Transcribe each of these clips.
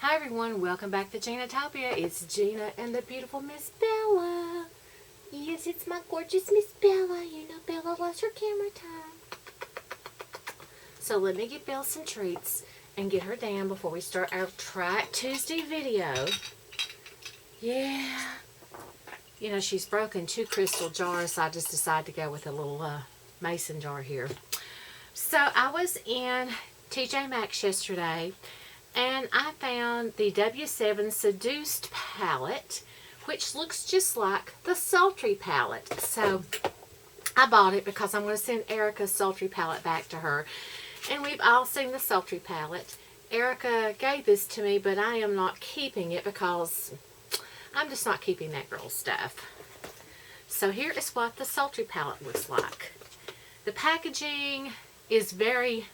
Hi everyone, welcome back to Ginatopia. It's Gina and the beautiful Miss Bella. Yes, it's my gorgeous Miss Bella. You know Bella loves her camera time. So let me get Belle some treats and get her down before we start our Try It Tuesday video. Yeah. You know, she's broken 2 crystal jars, so I just decided to go with a little mason jar here. So I was in TJ Maxx yesterday, and I found the W7 Seduced palette, which looks just like the Sultry palette. So I bought it because I'm going to send Erica's Sultry palette back to her. And we've all seen the Sultry palette. Erica gave this to me, but I am not keeping it because I'm just not keeping that girl's stuff. So here is what the Sultry palette looks like. The packaging is very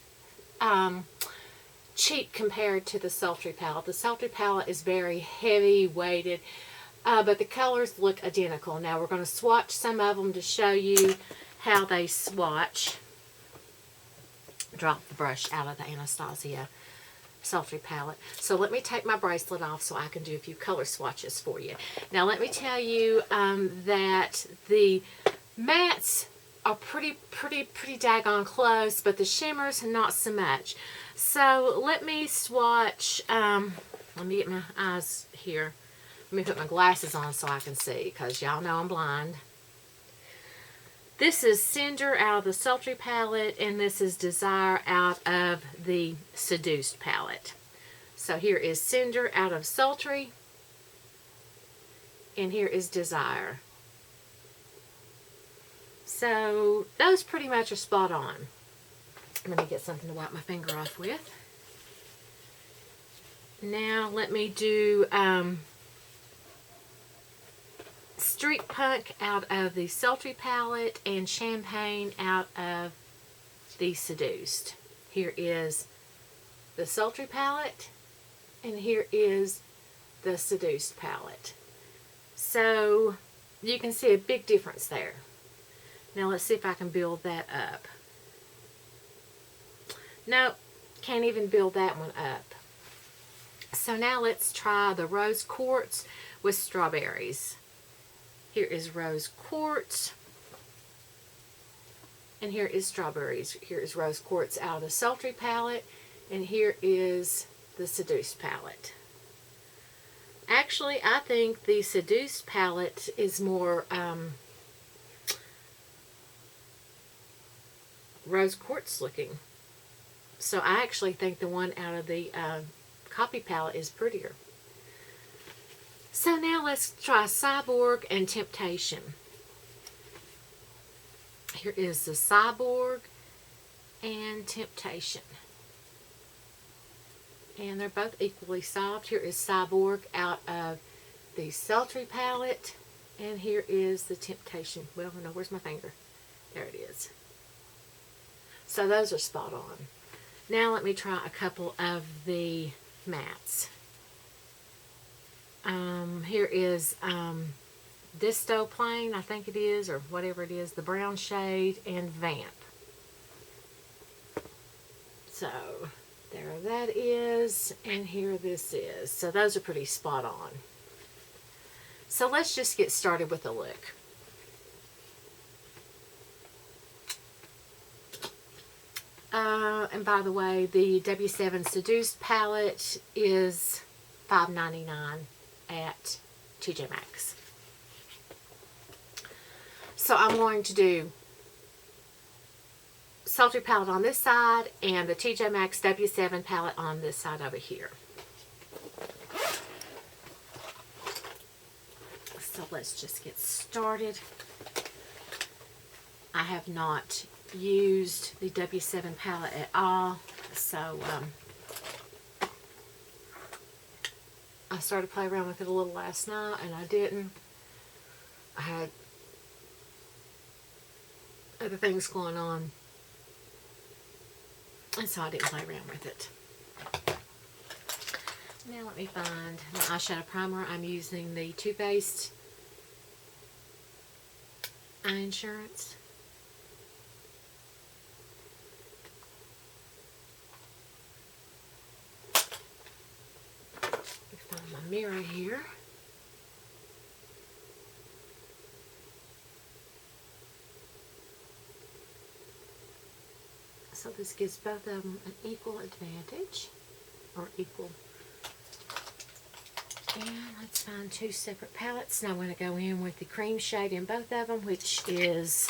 cheap compared to the Sultry palette. The Sultry palette is very heavy weighted, but the colors look identical. Now we're going to swatch some of them to show you how they swatch. Drop the brush out of the Anastasia Sultry palette. So let me take my bracelet off so I can do a few color swatches for you. Now let me tell you that the mattes are pretty daggone close, but the shimmers not so much. So let me swatch, let me get my eyes here. Let me put my glasses on so I can see, because y'all know I'm blind. This is Cinder out of the Sultry palette, and this is Desire out of the Seduced palette. So here is Cinder out of Sultry, and here is Desire. So those pretty much are spot on. Let me get something to wipe my finger off with. Now let me do Street Punk out of the Sultry palette and Champagne out of the Seduced. Here is the Sultry palette, and here is the Seduced palette. So you can see a big difference there. Now let's see if I can build that up. No, can't even build that one up. So now let's try the Rose Quartz with strawberries. Here is Rose Quartz, and here is strawberries. Here is Rose Quartz out of the Sultry palette, and here is the Seduced palette. Actually, I think the Seduced palette is more Rose Quartz looking. So I actually think the one out of the copy palette is prettier. So now let's try Cyborg and Temptation. Here is the Cyborg and Temptation. And they're both equally soft. Here is Cyborg out of the Sultry palette. And here is the Temptation. Well, no, where's my finger? There it is. So those are spot on. Now let me try a couple of the mattes. Here is Disto Plain, I think it is, or whatever it is, the brown shade, and Vamp. So there that is, and here this is. So those are pretty spot on. So let's just get started with a look. And by the way, the W7 Seduced palette is $5.99 at TJ Maxx. So I'm going to do Sultry palette on this side and the TJ Maxx W7 palette on this side over here. So let's just get started. I have not used the W7 palette at all, so I started playing around with it a little last night, and I didn't. I had other things going on, and so I didn't play around with it. Now let me find my eyeshadow primer. I'm using the Too Faced Eye Insurance. mirror here. So this gives both of them an equal advantage, or equal. And let's find two separate palettes. Now I'm going to go in with the cream shade in both of them, which is,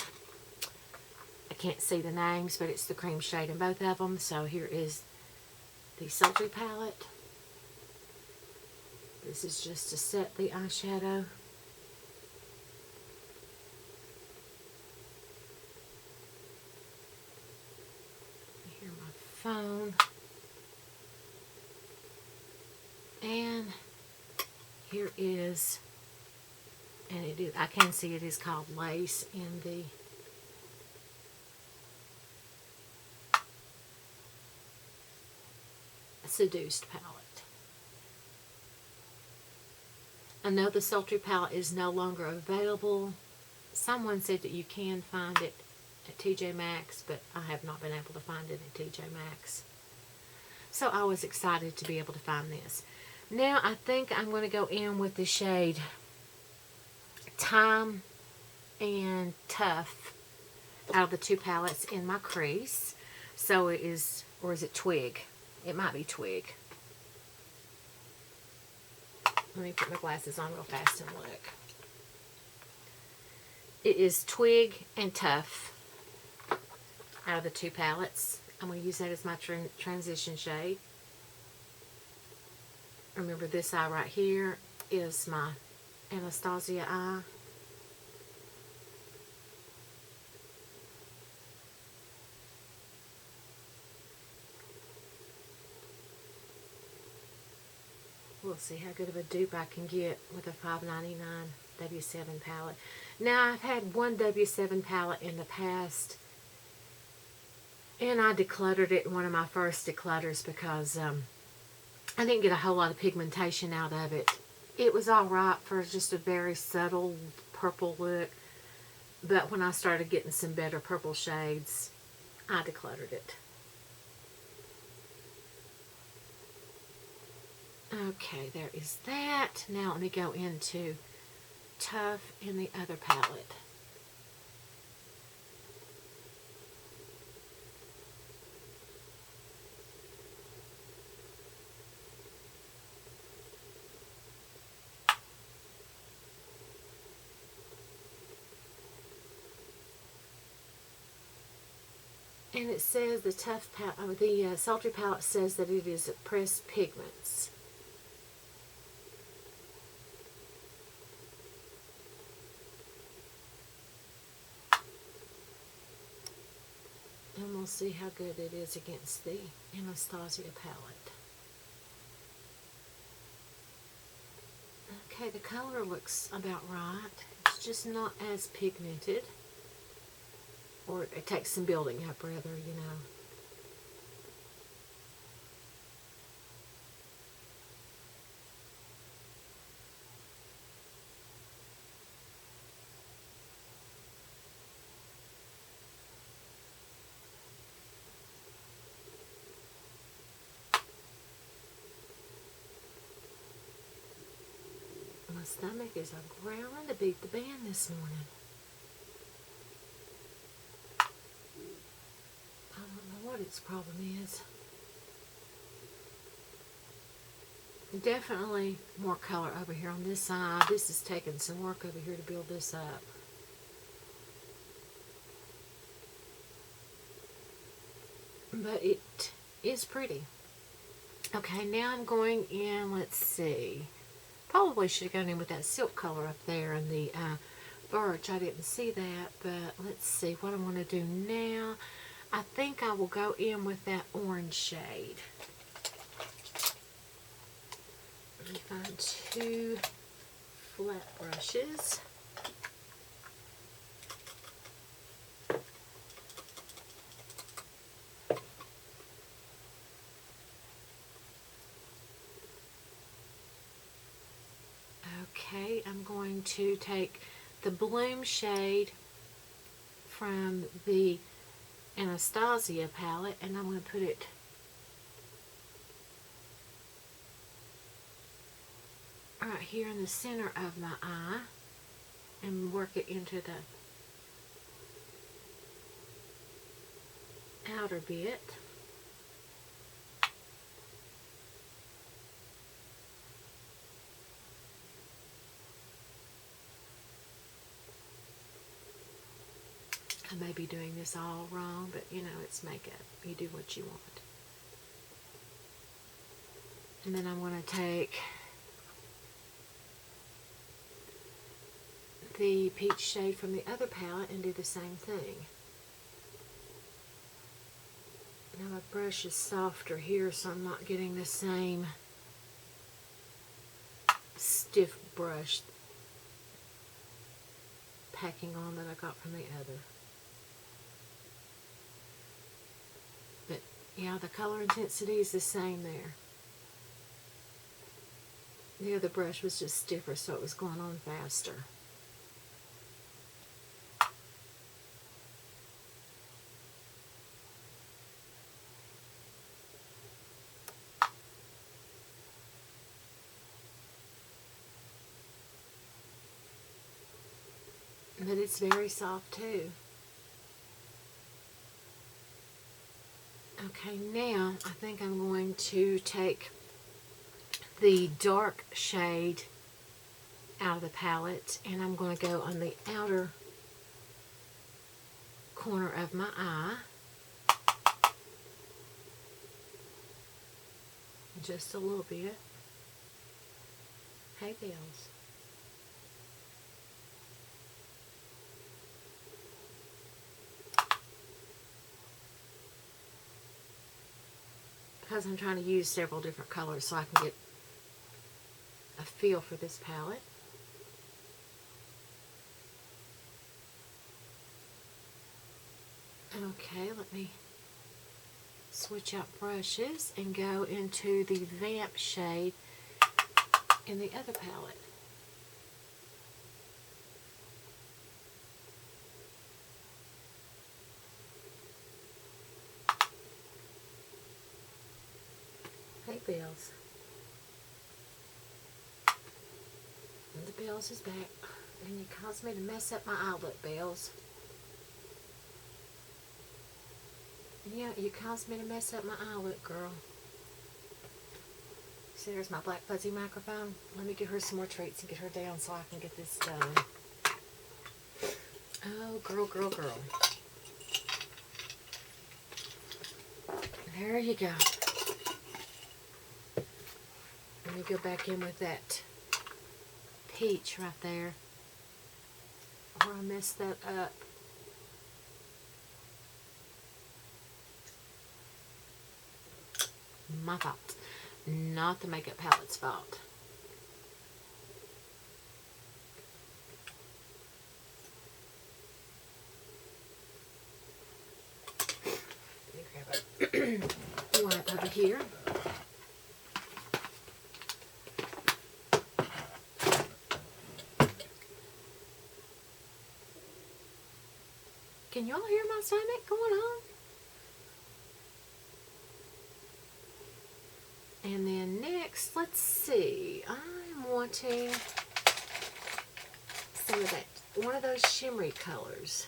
I can't see the names, but it's the cream shade in both of them. So here is the Sultry palette. This is just to set the eyeshadow. Here's my phone. And here is, and it is, I can see it is called Lace in the Seduced palette. I know the Sultry palette is no longer available. Someone said that you can find it at TJ Maxx, but I have not been able to find it at TJ Maxx. So I was excited to be able to find this. Now I think I'm going to go in with the shade Time and Tough out of the two palettes in my crease. So it is, or is it Twig? It might be Twig. Let me put my glasses on real fast and look. It is Twig and Tough out of the two palettes. I'm going to use that as my transition shade. Remember, this eye right here is my Anastasia eye. We'll see how good of a dupe I can get with a $5.99 W7 palette. Now, I've had one W7 palette in the past, and I decluttered it in one of my first declutters because I didn't get a whole lot of pigmentation out of it. It was alright for just a very subtle purple look, but when I started getting some better purple shades, I decluttered it. Okay, there is that. Now let me go into Tough in the other palette. And it says the Tough palette, the Sultry palette says that it is pressed pigments. And we'll see how good it is against the Anastasia palette. Okay, the color looks about right. It's just not as pigmented. Or it takes some building up, rather, you know. My stomach is a-growling to beat the band this morning. I don't know what its problem is. Definitely more color over here on this side. This is taking some work over here to build this up. But it is pretty. Okay, now I'm going in, let's see. Probably should have gone in with that silk color up there and the birch. I didn't see that, but let's see what I want to do now. I think I will go in with that orange shade. Let me find two flat brushes. Okay, I'm going to take the Bloom shade from the Anastasia palette, and I'm going to put it right here in the center of my eye and work it into the outer bit. I may be doing this all wrong, but you know, it's makeup. You do what you want. And then I'm going to take the peach shade from the other palette and do the same thing. Now my brush is softer here, so I'm not getting the same stiff brush packing on that I got from the other. But yeah, the color intensity is the same there. The other brush was just stiffer, so it was going on faster. But it's very soft too. Okay, now I think I'm going to take the dark shade out of the palette and I'm going to go on the outer corner of my eye. Just a little bit. Hey, Bells. Because I'm trying to use several different colors so I can get a feel for this palette. Okay, let me switch out brushes and go into the Vamp shade in the other palette. Hey, Bells. And the Bells is back. And you caused me to mess up my eye look, Bells. Yeah, you caused me to mess up my eye look, girl. See, there's my black fuzzy microphone. Let me give her some more treats and get her down so I can get this done. Oh, girl, girl, girl. There you go. Let me go back in with that peach right there where I messed that up. My fault, not the makeup palette's fault. Let me grab a wipe over here. Can y'all hear my stomach going on? And then next, let's see, I'm wanting some of that, one of those shimmery colors.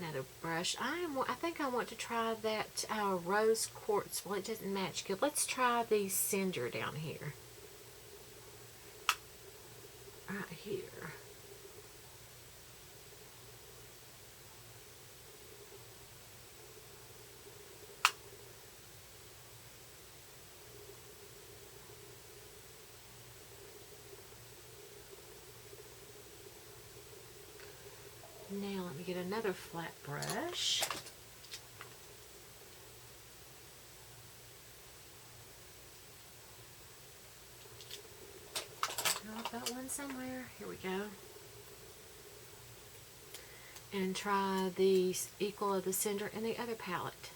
Another brush. I think I want to try that rose quartz. Well, it doesn't match good. Let's try the cinder down here. Right here. Now let me get another flat brush. I've got one somewhere. Here we go. And try the equal of the cinder in the other palette.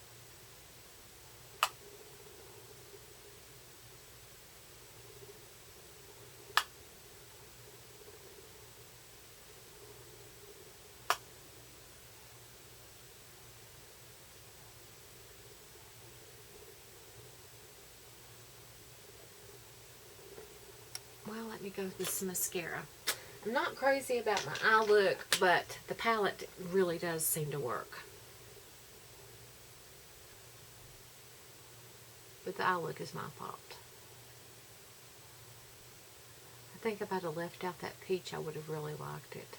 let me go with some mascara. I'm not crazy about my eye look, but the palette really does seem to work. But the eye look is my fault. I think if I'd have left out that peach, I would have really liked it.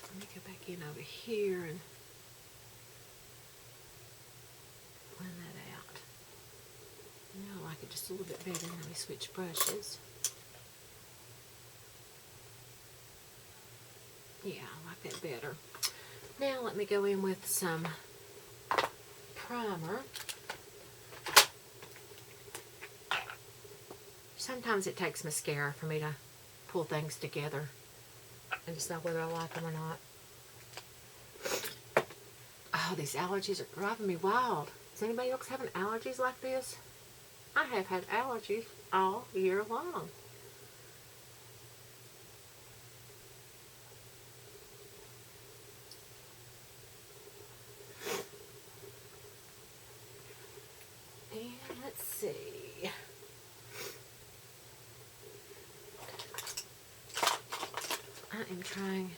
Let me go back in over here and blend that out. Now I like it just a little bit better. Let me switch brushes. Yeah, I like that better. Now let me go in with some primer. Sometimes it takes mascara for me to pull things together and decide whether I like them or not. Oh, these allergies are driving me wild. Is anybody else having allergies like this? I have had allergies all year long. And let's see. I am trying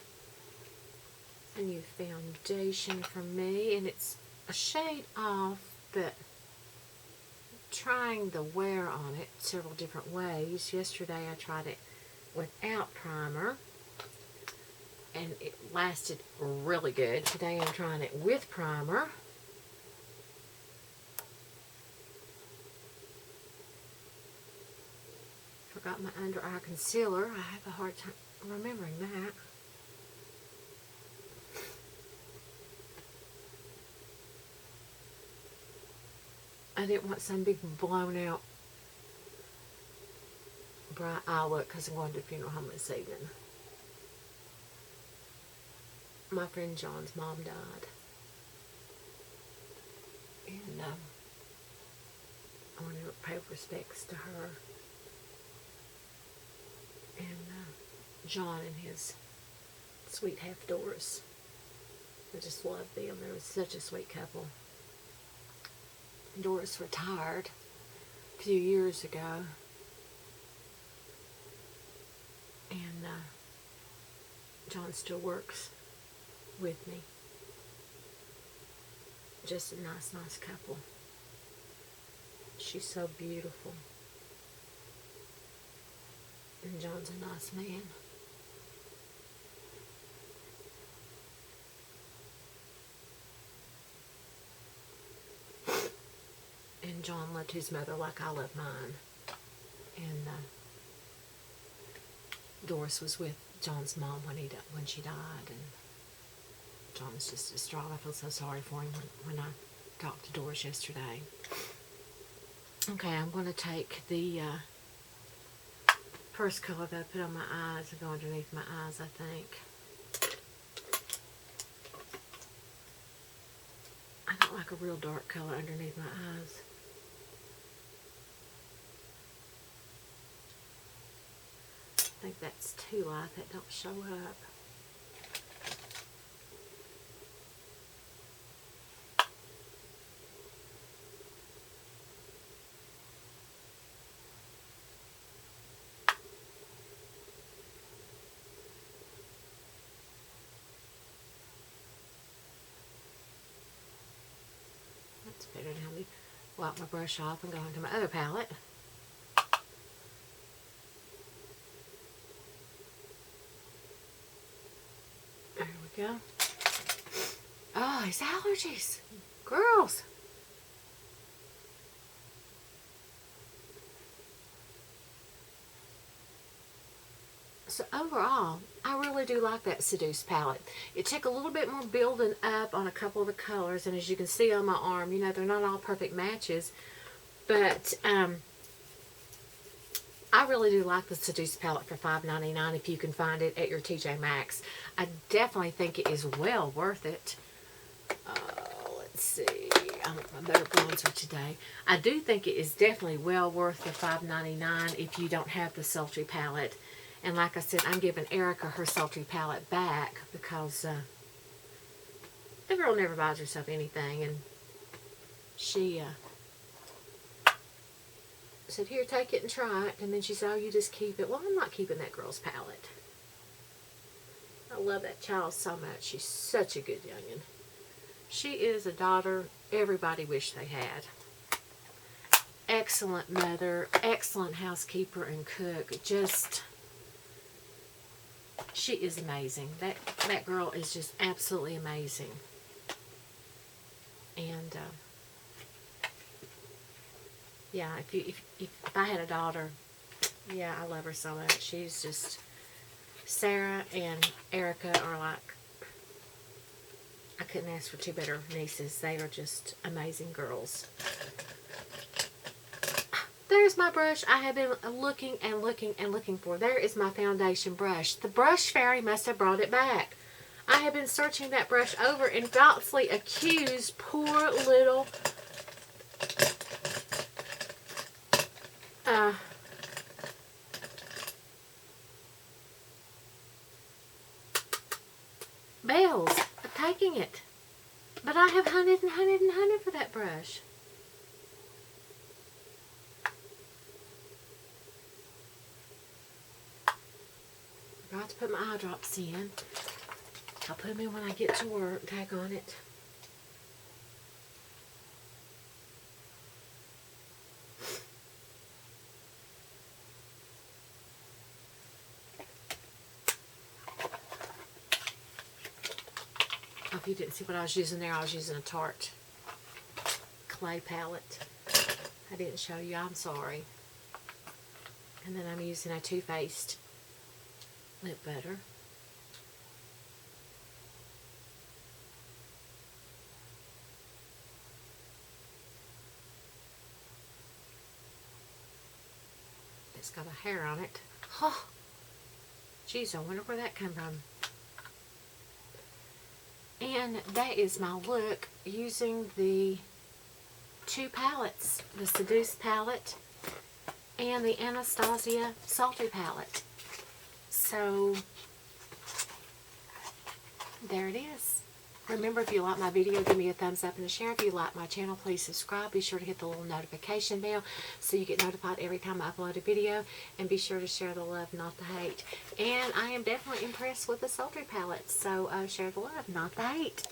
a new foundation for me, and it's a shade off, but I'm trying the wear on it several different ways. Yesterday I tried it without primer, and it lasted really good. Today I'm trying it with primer. Forgot my under eye concealer. I have a hard time remembering that. I didn't want some big blown out bright eye look because I'm going to the funeral home this evening. My friend John's mom died. And I wanted to pay respects to her. And John and his sweet half Doris. I just loved them. They were such a sweet couple. Doris retired a few years ago. And John still works with me. Just a nice couple. She's so beautiful. And John's a nice man. And John loved his mother like I love mine. And Doris was with John's mom when she died, and John was just distraught. I feel so sorry for him when I talked to Doris yesterday. Okay, I'm going to take the first color that I put on my eyes and go underneath my eyes, I think. I don't like a real dark color underneath my eyes. I think that's too light. That don't show up. That's better. Now let me wipe my brush off and go into my other palette. There we go. Oh, these allergies. Girls. So overall, I really do like that Seduced palette. It took a little bit more building up on a couple of the colors, and as you can see on my arm, you know, they're not all perfect matches, but I really do like the Seduced palette for $5.99 if you can find it at your TJ Maxx. I definitely think it is well worth it. Let's see. I want my better bronzer today. I do think it is definitely well worth the $5.99 if you don't have the Sultry palette. And like I said, I'm giving Erica her Sultry palette back because the girl never buys herself anything. And she said, here, take it and try it. And then she said, oh, you just keep it. Well, I'm not keeping that girl's palette. I love that child so much. She's such a good youngin'. She is a daughter everybody wished they had. Excellent mother, excellent housekeeper and cook. Just, she is amazing. That girl is just absolutely amazing. And yeah, if I had a daughter, yeah, I love her so much. She's just, Sarah and Erica are like, I couldn't ask for two better nieces. They are just amazing girls. There's my brush I have been looking and looking and looking for. There is my foundation brush. The brush fairy must have brought it back. I have been searching that brush over and falsely accused poor little Bells of taking it. But I have hunted and hunted and hunted for that brush. Forgot to put my eye drops in. I'll put them in when I get to work. Tag on it. If you didn't see what I was using there, I was using a Tarte clay palette. I didn't show you, I'm sorry. And then I'm using a Too Faced lip butter. It's got a hair on it. Oh, geez, I wonder where that came from. And that is my look using the two palettes, the Seduced palette and the Anastasia Sultry palette. So, there it is. Remember, if you like my video, give me a thumbs up and a share. If you like my channel, please subscribe. Be sure to hit the little notification bell so you get notified every time I upload a video. And be sure to share the love, not the hate. And I am definitely impressed with the Sultry palette. So share the love, not the hate.